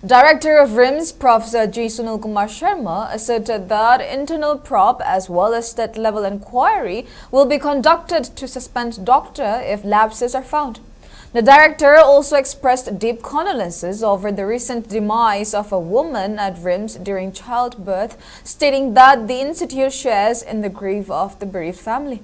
Director of RIMS, Professor G. Sunil Kumar Sharma, asserted that internal probe as well as state-level inquiry will be conducted to suspend doctor if lapses are found. The director also expressed deep condolences over the recent demise of a woman at RIMS during childbirth, stating that the institute shares in the grief of the bereaved family.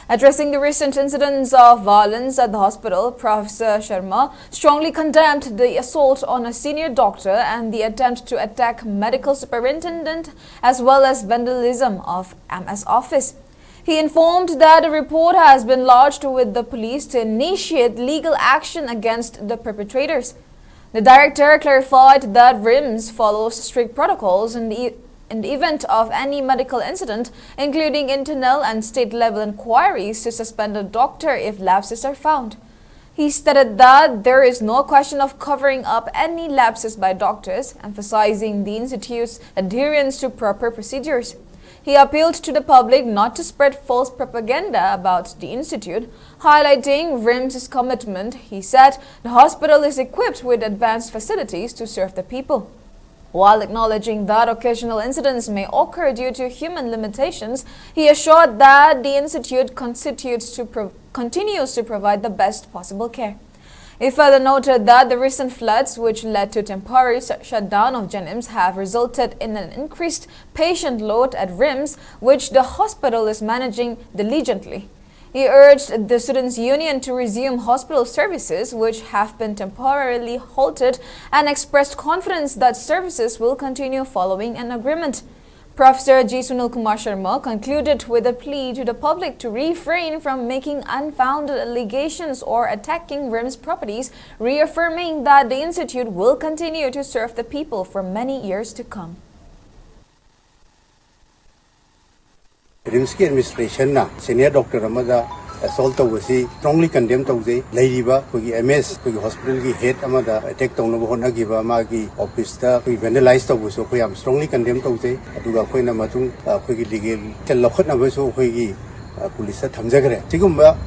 Addressing the recent incidents of violence at the hospital, Professor Sharma strongly condemned the assault on a senior doctor and the attempt to attack medical superintendent as well as vandalism of MS office. He informed that a report has been lodged with the police to initiate legal action against the perpetrators. The director clarified that RIMS follows strict protocols in the event of any medical incident, including internal and state-level inquiries to suspend a doctor if lapses are found. He stated that there is no question of covering up any lapses by doctors, emphasizing the institute's adherence to proper procedures. He appealed to the public not to spread false propaganda about the institute, highlighting RIMS's commitment. He said the hospital is equipped with advanced facilities to serve the people. While acknowledging that occasional incidents may occur due to human limitations, he assured that the institute continues to provide the best possible care. He further noted that the recent floods, which led to temporary shutdown of GENIMS, have resulted in an increased patient load at RIMS, which the hospital is managing diligently. He urged the Students' Union to resume hospital services, which have been temporarily halted, and expressed confidence that services will continue following an agreement. Professor G. Sunil Kumar Sharma concluded with a plea to the public to refrain from making unfounded allegations or attacking RIMS properties, reaffirming that the institute will continue to serve the people for many years to come. RIMS administration na senior doctor amada assault tawasi strongly condemn tawjai leiriba kogi MS kogi hospital gi head amada attack tawna bo hona giba magi office ta kogi vandalize tawso ko yam strongly condemn tawjai aduga koina matung kogi legal tel lokhatna ba so kogi police ta thamjagre sigumba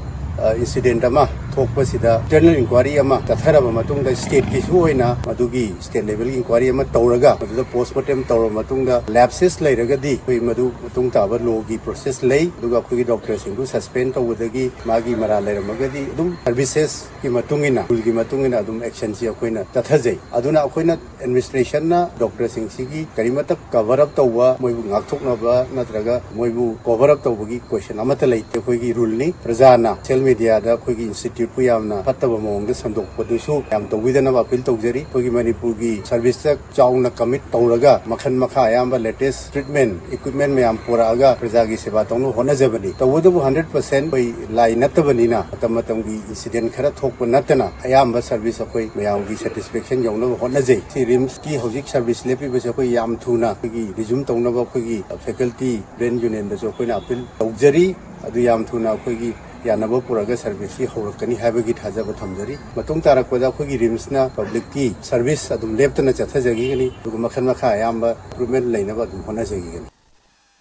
incident ama thokpasida general inquiry ama tatharaba matungda state ki suoina madugi state level inquiry ama tawraga maduda postmortem tawra matungda lapses lairagadi koi madu matung taba law gi process lei duga koi doctor singu suspend tawdagi magi mara lairamagadi dum services ki matungina rule gi matungina dum action si akoina tathajai aduna akoina administration na doctor sing sigi karimata cover up tawwa moibu ngakthokna ba natraga moibu cover up tawbagi question amata leite koi gi rule ni prajana media da koi institute pu yamna fataba mong da sandok podusu yam tawidana ba appeal tawjari koi Manipur gi service ta chauna commit tawraga makhan makha yamba latest treatment equipment me yam poraga praja gi seba tawnu hona jabani tawudu 100% koi lai natabani na matam gi incident khara thokpa natana ayamba service koi mayam gi satisfaction yawna hona jai si RIMS ki hojik service lepi ba koi yam thuna gi resume tawna ba koi gi faculty brain union da so koi na appeal tawjari adu yam thuna koi gi yanabo puraga service ki horakani habagi thajaba thamjari matung tarakpada khogi RIMS na public ki service adum leptana chathajagi gani makhan makha ayamba improvement lainaba adum hona jagi gani